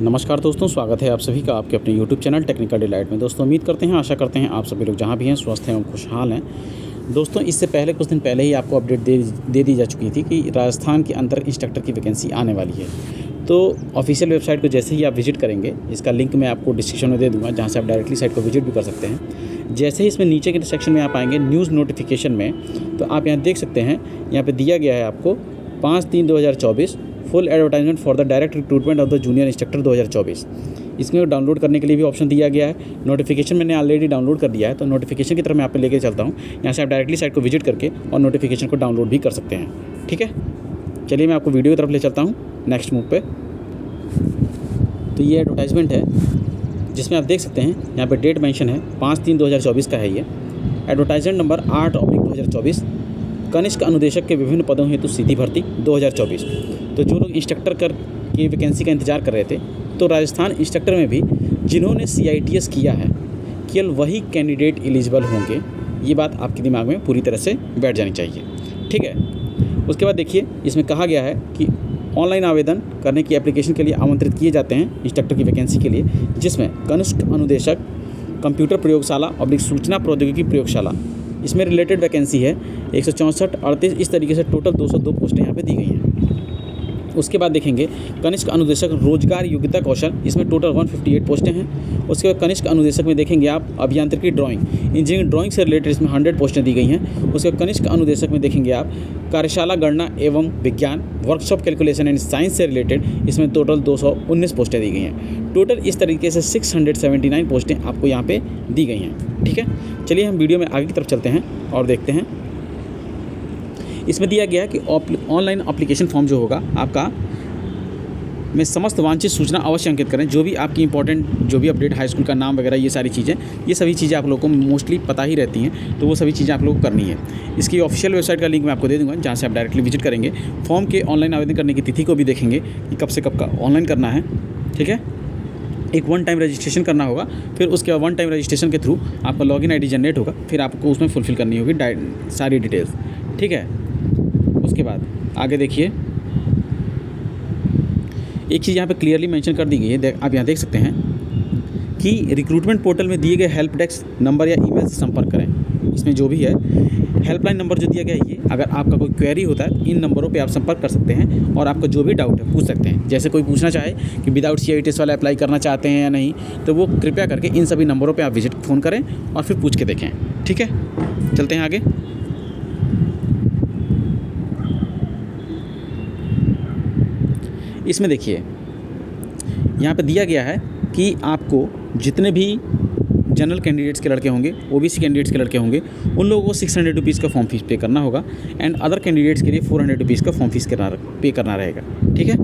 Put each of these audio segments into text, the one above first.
नमस्कार दोस्तों, स्वागत है आप सभी का आपके अपने YouTube चैनल टेक्निकल डिलाइट में। दोस्तों उम्मीद करते हैं, आशा करते हैं आप सभी लोग जहां भी हैं स्वस्थ हैं और खुशहाल हैं। दोस्तों इससे पहले कुछ दिन पहले ही आपको अपडेट दे दी जा चुकी थी कि राजस्थान के अंदर इंस्ट्रक्टर की वैकेंसी आने वाली है। तो ऑफिशियल वेबसाइट को जैसे ही आप विजिट करेंगे, इसका लिंक मैं आपको डिस्क्रिप्शन में दे दूँगा, जहाँ से आप डायरेक्टली साइट को विजिट भी कर सकते हैं। जैसे ही इसमें नीचे के सेक्शन में आप आएँगे न्यूज़ नोटिफिकेशन में, तो आप यहाँ देख सकते हैं, यहाँ पर दिया गया है आपको 5/3/2024 full advertisement for the direct recruitment of the junior instructor 2024। इसमें डाउनलोड करने के लिए भी ऑप्शन दिया गया है। नोटिफिकेशन मैंने ऑलरेडी डाउनलोड कर दिया है, तो नोटिफिकेशन की तरफ मैं आप पे लेके चलता हूँ। यहाँ से आप डायरेक्टली साइट को विजिट करके और नोटिफिकेशन को डाउनलोड भी कर सकते हैं। ठीक है, चलिए मैं आपको वीडियो की तरफ ले चलता हूँ नेक्स्ट मूव पे। तो ये एडवर्टाइजमेंट है जिसमें आप देख सकते हैं, यहाँ पर डेट मेंशन है 5/3/2024 का है। ये एडवर्टाइजमेंट नंबर 8/2024 कनिष्क अनुदेशक के विभिन्न पदों हेतु सीधी भर्ती 2024। तो जो लोग इंस्ट्रक्टर की वैकेंसी का इंतजार कर रहे थे, तो राजस्थान इंस्ट्रक्टर में भी जिन्होंने CITS किया है, केवल वही कैंडिडेट एलिजिबल होंगे। ये बात आपके दिमाग में पूरी तरह से बैठ जानी चाहिए। ठीक है, उसके बाद देखिए, इसमें कहा गया है कि ऑनलाइन आवेदन करने की एप्लीकेशन के लिए आमंत्रित किए जाते हैं इंस्ट्रक्टर की वैकेंसी के लिए, जिसमें कनिष्क अनुदेशक कंप्यूटर प्रयोगशाला और सूचना प्रौद्योगिकी प्रयोगशाला, इसमें रिलेटेड वैकेंसी है 164, 38, इस तरीके से टोटल 202 पोस्टें यहाँ पे दी गई हैं। उसके बाद देखेंगे कनिष्क अनुदेशक रोजगार योग्यता कौशल, इसमें टोटल 158 पोस्टें हैं। उसके बाद कनिष्क अनुदेशक में देखेंगे आप अभियांत्रिकी ड्राइंग, इंजीनियरिंग ड्राइंग से रिलेटेड इसमें 100 पोस्टें दी गई हैं। उसके बाद कनिष्क अनुदेशक में देखेंगे आप कार्यशाला गणना एवं विज्ञान, वर्कशॉप कैलकुलेशन एंड साइंस से रिलेटेड, इसमें टोटल 219 पोस्टें दी गई हैं। टोटल इस तरीके से 679 पोस्टें आपको यहाँ पे दी गई हैं। ठीक है, चलिए हम वीडियो में आगे की तरफ चलते हैं और देखते हैं। इसमें दिया गया है कि ऑनलाइन एप्लीकेशन फॉर्म जो होगा आपका, में समस्त वांछित सूचना अवश्य अंकित करें। जो भी आपकी इंपॉर्टेंट जो भी अपडेट, हाई स्कूल का नाम वगैरह, ये सारी चीज़ें, ये सभी चीज़ें आप लोगों को मोस्टली पता ही रहती हैं, तो वो सभी चीज़ें आप लोगों को करनी है। इसकी ऑफिशियल वेबसाइट का लिंक मैं आपको दे दूँगा, जहाँ से आप डायरेक्टली विजिट करेंगे। फॉर्म के ऑनलाइन आवेदन करने की तिथि को भी देखेंगे कि कब से कब का ऑनलाइन करना है। ठीक है, एक वन टाइम रजिस्ट्रेशन करना होगा, फिर उसके बाद वन टाइम रजिस्ट्रेशन के थ्रू आपका लॉगिन ID जनरेट होगा, फिर आपको उसमें फुलफिल करनी होगी सारी डिटेल्स। ठीक है, उसके बाद आगे देखिए, एक चीज़ यहाँ पे क्लियरली मेंशन कर दी गई है, आप यहाँ देख सकते हैं कि रिक्रूटमेंट पोर्टल में दिए गए हेल्प डेस्क नंबर या ईमेल से संपर्क करें। इसमें जो भी है हेल्पलाइन नंबर जो दिया गया है, ये अगर आपका कोई क्वेरी होता है, इन नंबरों पे आप संपर्क कर सकते हैं और आपका जो भी डाउट है पूछ सकते हैं। जैसे कोई पूछना चाहे कि विदाउट CITS वाला अप्लाई करना चाहते हैं या नहीं, तो वो कृपया करके इन सभी नंबरों पे आप फ़ोन करें और फिर पूछ के देखें। ठीक है, चलते हैं आगे। इसमें देखिए, यहाँ पे दिया गया है कि आपको जितने भी जनरल कैंडिडेट्स के लड़के होंगे, OBC कैंडिडेट्स के लड़के होंगे, उन लोगों को 600 रुपीज़ का फॉर्म फीस पे करना होगा, एंड अदर कैंडिडेट्स के लिए 400 रुपीज़ का फॉर्म फीस पे करना रहेगा। ठीक है,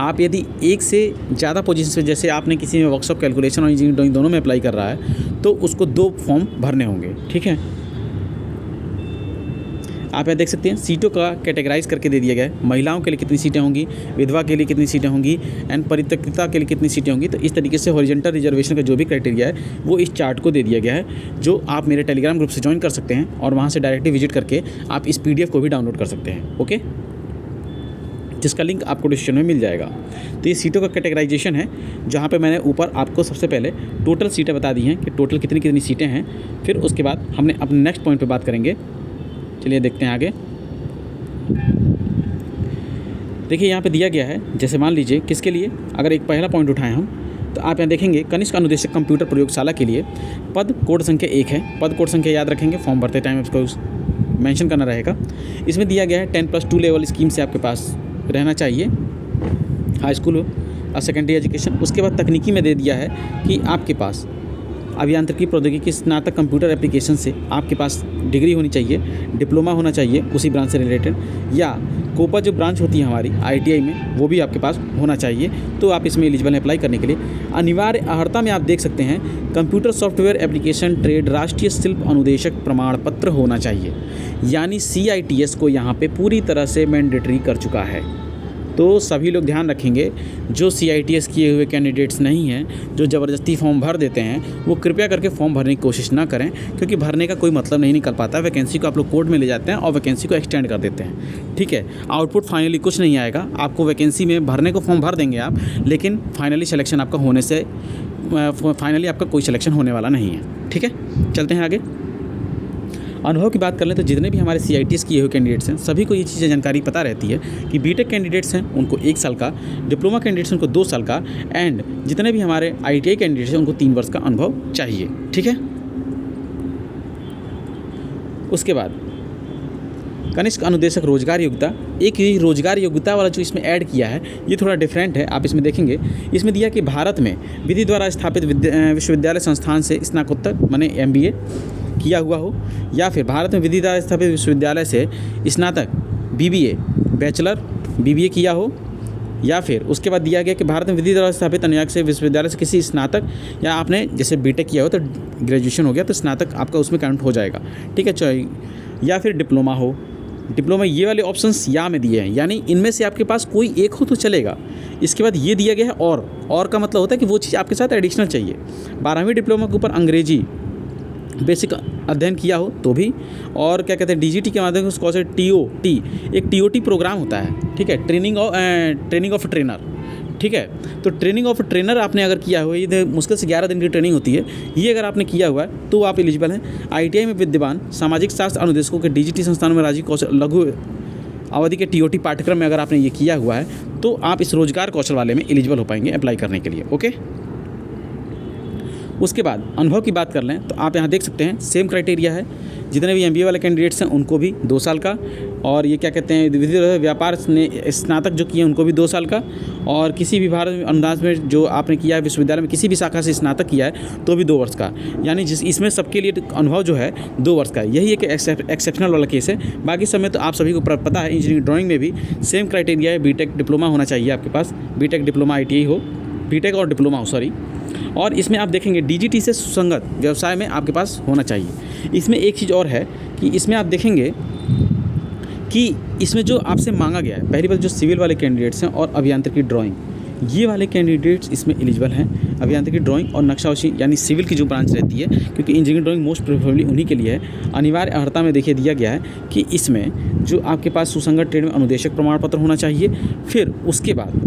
आप यदि एक से ज़्यादा पोजीशन में, जैसे आपने किसी में वर्कशॉप कैलकुलेशन और इंजीनियरिंग ड्राइंग दोनों में अप्लाई कर रहा है, तो उसको 2 फॉर्म भरने होंगे। ठीक है, आप यहाँ देख सकते हैं सीटों का कैटेगराइज करके दे दिया गया है। महिलाओं के लिए कितनी सीटें होंगी, विधवा के लिए कितनी सीटें होंगी, एंड परित्यक्ता के लिए कितनी सीटें होंगी। तो इस तरीके से हॉरिजॉन्टल रिजर्वेशन का जो भी क्राइटेरिया है, वो इस चार्ट को दे दिया गया है, जो आप मेरे टेलीग्राम ग्रुप से ज्वाइन कर सकते हैं और वहाँ से डायरेक्टली विजिट करके आप इस PDF को भी डाउनलोड कर सकते हैं। ओके, जिसका लिंक आपको डिस्क्रिप्शन में मिल जाएगा। तो ये सीटों का कैटेगराइजेशन है, जहाँ पे मैंने ऊपर आपको सबसे पहले टोटल सीटें बता दी हैं कि टोटल कितनी कितनी सीटें हैं। फिर उसके बाद हमने अपने नेक्स्ट पॉइंट पे बात करेंगे। चलिए देखते हैं आगे। देखिए, यहाँ पे दिया गया है, जैसे मान लीजिए किसके लिए, अगर एक पहला पॉइंट उठाएं हम, तो आप यहाँ देखेंगे कनिष्क अनुदेशक कंप्यूटर प्रयोगशाला के लिए पद कोड संख्या 1 है। पद कोड संख्या याद रखेंगे, फॉर्म भरते टाइम उसको मेंशन करना रहेगा। इसमें दिया गया है 10+2 लेवल स्कीम से आपके पास रहना चाहिए, हाई स्कूल और सेकेंडरी एजुकेशन। उसके बाद तकनीकी में दे दिया है कि आपके पास अभियांत्रिकी प्रौद्योगिकी स्नातक कंप्यूटर एप्लीकेशन से आपके पास डिग्री होनी चाहिए, डिप्लोमा होना चाहिए उसी ब्रांच से रिलेटेड, या कोपा जो ब्रांच होती है हमारी ITI में, वो भी आपके पास होना चाहिए। तो आप इसमें एलिजिबल हैं अप्लाई करने के लिए। अनिवार्य अर्हता में आप देख सकते हैं कंप्यूटर सॉफ्टवेयर एप्लीकेशन ट्रेड राष्ट्रीय शिल्प अनुदेशक प्रमाण पत्र होना चाहिए, यानी CITS को यहाँ पे पूरी तरह से मैंडेटरी कर चुका है। तो सभी लोग ध्यान रखेंगे, जो CITS किए हुए कैंडिडेट्स नहीं हैं, जो ज़बरदस्ती फॉर्म भर देते हैं, वो कृपया करके फॉर्म भरने की कोशिश ना करें, क्योंकि भरने का कोई मतलब नहीं निकल पाता। वैकेंसी को आप लोग कोर्ट में ले जाते हैं और वैकेंसी को एक्सटेंड कर देते हैं, ठीक है। आउटपुट फाइनली कुछ नहीं आएगा, आपको वैकेंसी में भरने को फॉर्म भर देंगे आप, लेकिन फाइनली सिलेक्शन आपका होने से फाइनली आपका कोई सिलेक्शन होने वाला नहीं है, ठीक है। चलते हैं आगे। अनुभव की बात कर लें तो जितने भी हमारे CITS किए हुए कैंडिडेट्स हैं, सभी को ये चीज़ें जानकारी पता रहती है कि बीटेक कैंडिडेट्स हैं उनको 1 साल का, डिप्लोमा कैंडिडेट्स हैं उनको 2 साल का, एंड जितने भी हमारे ITI कैंडिडेट्स हैं उनको 3 वर्ष का अनुभव चाहिए, ठीक है। उसके बाद कनिष्क अनुदेशक रोजगार योग्यता, एक ये रोजगार योग्यता वाला जो इसमें ऐड किया है ये थोड़ा डिफरेंट है। आप इसमें देखेंगे, इसमें दिया कि भारत में विधि द्वारा स्थापित विश्वविद्यालय संस्थान से स्नातकोत्तर माने MBA किया हुआ हो, या फिर भारत में विधि द्वारा स्थापित विश्वविद्यालय से स्नातक BBA बैचलर BBA किया हो, या फिर उसके बाद दिया गया कि भारत में विधि द्वारा स्थापित अनुयायक से विश्वविद्यालय से किसी स्नातक, या आपने जैसे बीटेक किया हो तो ग्रेजुएशन हो गया तो स्नातक आपका उसमें काउंट हो जाएगा, ठीक है। या फिर डिप्लोमा हो, डिप्लोमा, ये वाले ऑप्शंस या में दिए हैं, यानी इनमें से आपके पास कोई एक हो तो चलेगा। इसके बाद ये दिया गया है और का मतलब होता है कि वो चीज़ आपके साथ एडिशनल चाहिए। 12वीं डिप्लोमा के ऊपर अंग्रेजी बेसिक अध्ययन किया हो तो भी, और क्या कहते हैं DGT के माध्यम से उसको TOT, एक TOT प्रोग्राम होता है, ठीक है, ट्रेनिंग ऑफ ट्रेनर, ठीक है। तो ट्रेनिंग ऑफ ट्रेनर आपने अगर किया हुआ है, ये मुश्किल से 11 दिन की ट्रेनिंग होती है, ये अगर आपने किया हुआ है तो आप एलिजिबल हैं। ITI में विद्यमान सामाजिक शास्त्र अनुदेशकों के DGT संस्थानों में राजीव कौशल लघु अवधि के TOT पाठ्यक्रम में अगर आपने ये किया हुआ है तो आप इस रोजगार कौशल वाले में एलिजिबल हो पाएंगे अप्लाई करने के लिए, ओके। उसके बाद अनुभव की बात कर लें तो आप यहाँ देख सकते हैं सेम क्राइटेरिया है, जितने भी MBA वाले कैंडिडेट्स हैं उनको भी 2 साल का, और ये क्या कहते हैं विधि व्यापार ने स्नातक जो किए उनको भी 2 साल का, और किसी भी भारत अनुदान में जो आपने किया है विश्वविद्यालय में किसी भी शाखा से स्नातक किया है तो भी 2 वर्ष का, यानी इसमें सबके लिए अनुभव जो है 2 वर्ष का। यही एक एक्सेप्शनल वाला केस है, बाकी सब में तो आप सभी को पता है। इंजीनियरिंग ड्राइंग में भी सेम क्राइटेरिया है, बीटेक डिप्लोमा होना चाहिए आपके पास, बीटेक डिप्लोमा ITI हो, बीटेक और डिप्लोमा हो सॉरी, और इसमें आप देखेंगे DGT से सुसंगत व्यवसाय में आपके पास होना चाहिए। इसमें एक चीज़ और है कि इसमें आप देखेंगे कि इसमें जो आपसे मांगा गया है, पहली बात जो सिविल वाले कैंडिडेट्स हैं और अभियांत्रिकी ड्राइंग, ये वाले कैंडिडेट्स इसमें एलिजिबल हैं। अभियांत्रिकी ड्राइंग और नक्शाओशी यानी सिविल की जो ब्रांच रहती है, क्योंकि इंजीनियरिंग ड्राइंग मोस्ट प्रेफरेबली उन्हीं के लिए है। अनिवार्य अर्हता में देखिए दिया गया है कि इसमें जो आपके पास सुसंगत ट्रेड में अनुदेशक प्रमाण पत्र होना चाहिए, फिर उसके बाद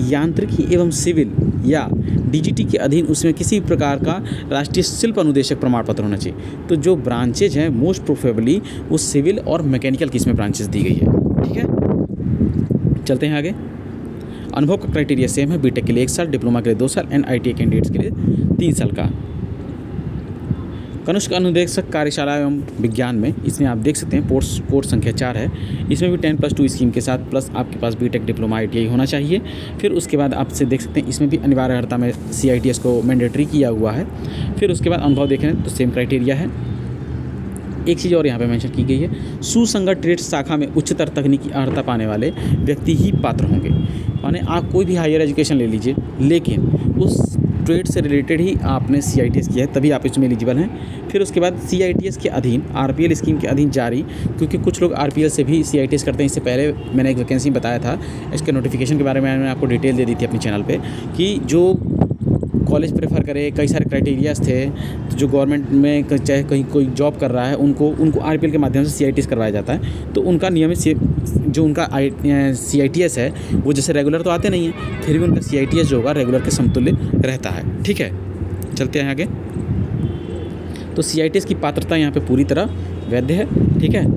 यांत्रिकी एवं सिविल या DGT के अधीन उसमें किसी प्रकार का राष्ट्रीय शिल्प अनुदेशक प्रमाण पत्र होना चाहिए। तो जो ब्रांचेज हैं मोस्ट प्रोफेबली वो सिविल और मैकेनिकल की इसमें ब्रांचेज दी गई है, ठीक है। चलते हैं आगे। अनुभव का क्राइटेरिया सेम है, बीटेक के लिए 1 साल, डिप्लोमा के लिए 2 साल एंड ITI कैंडिडेट्स के लिए 3 साल का। कनिष्क अनुदेशक कार्यशाला एवं विज्ञान में इसमें आप देख सकते हैं कोर्स संख्या 4 है, इसमें भी 10+2 स्कीम के साथ प्लस आपके पास बीटेक डिप्लोमा ITI होना चाहिए। फिर उसके बाद आपसे देख सकते हैं इसमें भी अनिवार्य अर्हता में CITS को मैंडेटरी किया हुआ है। फिर उसके बाद अनुभव देखें तो सेम क्राइटेरिया है। एक चीज़ और यहाँ पे मेंशन की गई है, सुसंगत ट्रेड शाखा में उच्चतर तकनीकी अर्हता पाने वाले व्यक्ति ही पात्र होंगे। माने आप कोई भी हायर एजुकेशन ले लीजिए, लेकिन उस ट्रेड से रिलेटेड ही आपने CITS किया है तभी आप इसमें एलिजिबल हैं। फिर उसके बाद CITS के अधीन RPL स्कीम के अधीन जारी, क्योंकि कुछ लोग RPL से भी CITS करते हैं। इससे पहले मैंने एक वैकेंसी बताया था, इसके नोटिफिकेशन के बारे में मैंने आपको डिटेल दे दी थी अपने चैनल पे, कि जो कॉलेज प्रेफर करे, कई सारे क्राइटेरियाज थे, तो जो गवर्नमेंट में चाहे कहीं कोई जॉब कर रहा है उनको RPL के माध्यम से CITS करवाया जाता है। तो उनका नियमित जो उनका CITS है वो जैसे रेगुलर तो आते नहीं है, फिर भी उनका CITS जो होगा रेगुलर के समतुल्य रहता है, ठीक है। चलते हैं आगे। तो CITS की पात्रता यहाँ पे पूरी तरह वैध है, ठीक है।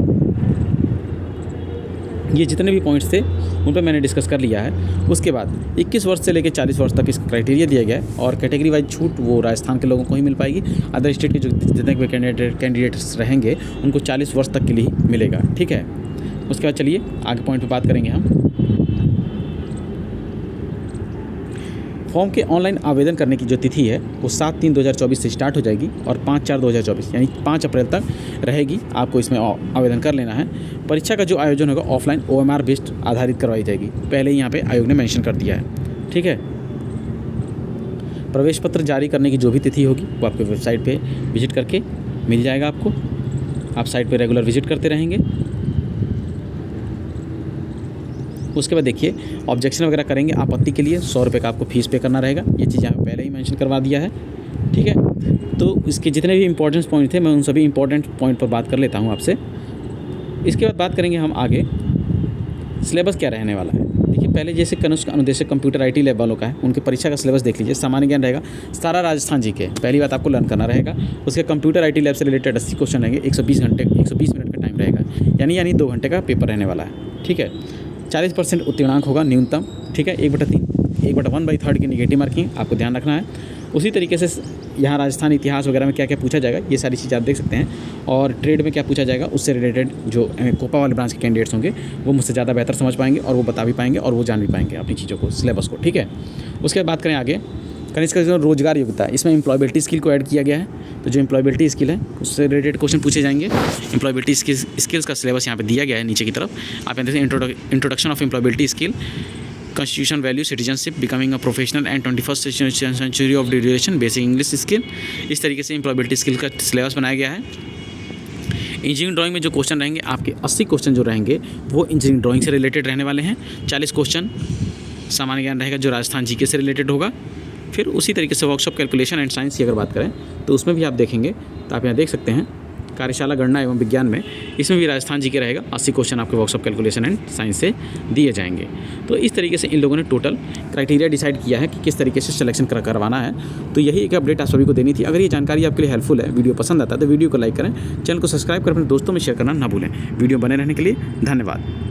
ये जितने भी पॉइंट्स थे उन पर मैंने डिस्कस कर लिया है। उसके बाद 21 वर्ष से लेकर 40 वर्ष तक इसका क्राइटेरिया दिया गया है, और कैटेगरी वाइज छूट वो राजस्थान के लोगों को ही मिल पाएगी। अदर स्टेट के जो जितने भी कैंडिडेट्स रहेंगे उनको 40 वर्ष तक के लिए ही मिलेगा, ठीक है। उसके बाद चलिए आगे पॉइंट पे बात करेंगे हम। फॉर्म के ऑनलाइन आवेदन करने की जो तिथि है वो 7/3/2024 से स्टार्ट हो जाएगी और 5/4/2024 यानी 5 अप्रैल तक रहेगी। आपको इसमें आवेदन कर लेना है। परीक्षा का जो आयोजन होगा ऑफलाइन OMR बेस्ड आधारित करवाई जाएगी, पहले ही यहाँ पे आयोग ने मेंशन कर दिया है, ठीक है। प्रवेश पत्र जारी करने की जो भी तिथि होगी वो आपके वेबसाइट पे विजिट करके मिल जाएगा आपको। आप साइट पे रेगुलर विजिट करते रहेंगे। उसके बाद देखिए ऑब्जेक्शन वगैरह करेंगे आपत्ति के लिए 100 रुपये का आपको फीस पे करना रहेगा। ये चीज़ यहाँ पे पहले ही मेंशन करवा दिया है, ठीक है। तो इसके जितने भी इंपॉर्टेंट पॉइंट थे मैं उन सभी इंपॉर्टेंट पॉइंट पर बात कर लेता हूँ आपसे। इसके बाद बात करेंगे हम आगे सिलेबस क्या रहने वाला है। देखिए पहले जैसे कनिष्क अनुदेशक कंप्यूटर IT लैब वालों का है, उनके परीक्षा का सिलेबस देख लीजिए। सामान्य ज्ञान रहेगा सारा राजस्थान जीके, पहली बात आपको लर्न करना रहेगा। उसके कंप्यूटर IT लैब से रिलेटेड 80 क्वेश्चन रहेंगे, 120 मिनट का टाइम रहेगा, यानी 2 घंटे का पेपर रहने वाला है, ठीक है। 40% उत्तीर्णांक होगा न्यूनतम, ठीक है। 1/3 1/3 की नेगेटिव मार्किंग आपको ध्यान रखना है। उसी तरीके से यहाँ राजस्थान इतिहास वगैरह में क्या क्या पूछा जाएगा ये सारी चीज़ें आप देख सकते हैं। और ट्रेड में क्या पूछा जाएगा उससे रिलेटेड जो कोपा वाले ब्रांच के कैंडिडेट्स होंगे वो मुझसे ज़्यादा बेहतर समझ पाएंगे और वो बता भी पाएंगे और वो जान भी पाएंगे अपनी चीज़ों को, सिलेबस को, ठीक है। उसके बाद बात करें आगे कनिष्क का जो रोजगार योग्यता है, इसमें एम्प्लॉयबिलिटी स्किल को ऐड किया गया है। तो जो एम्प्लॉयबिलिटी स्किल है उससे रिलेटेड क्वेश्चन पूछे जाएंगे। एम्प्लॉयबिलिटी स्किल्स का सिलेबस यहाँ पे दिया गया है नीचे की तरफ। आप यहाँ देखिए introduction of employability skill, constitution value, citizenship, becoming a professional and 21st century of duration, basic English skill. इस तरीके से एम्प्लॉयबिलिटी स्किल का सिलेबस बनाया गया है। इंजीनियरिंग ड्राइंग में जो क्वेश्चन रहेंगे आपके 80 क्वेश्चन जो रहेंगे वो इंजीनियरिंग ड्राइंग से रिलेटेड रहने वाले हैं। 40 क्वेश्चन सामान्य ज्ञान रहेगा जो राजस्थान जीके से रिलेटेड होगा। फिर उसी तरीके से वर्कशॉप कैलकुलेशन एंड साइंस की अगर बात करें तो उसमें भी आप देखेंगे तो आप यहाँ देख सकते हैं कार्यशाला गणना एवं विज्ञान में, इसमें भी राजस्थान जीके रहेगा। 80 क्वेश्चन आपके वर्कशॉप कैलकुलेशन एंड साइंस से दिए जाएंगे। तो इस तरीके से इन लोगों ने टोटल क्राइटेरिया डिसाइड किया है कि किस तरीके से सिलेक्शन करवाना है। तो यही एक अपडेट आप सभी को देनी थी। अगर ये जानकारी आपके लिए हेल्पफुल है, वीडियो पसंद आता है तो वीडियो को लाइक करें, चैनल को सब्सक्राइब कर अपने दोस्तों में शेयर करना ना भूलें। वीडियो बने रहने के लिए धन्यवाद।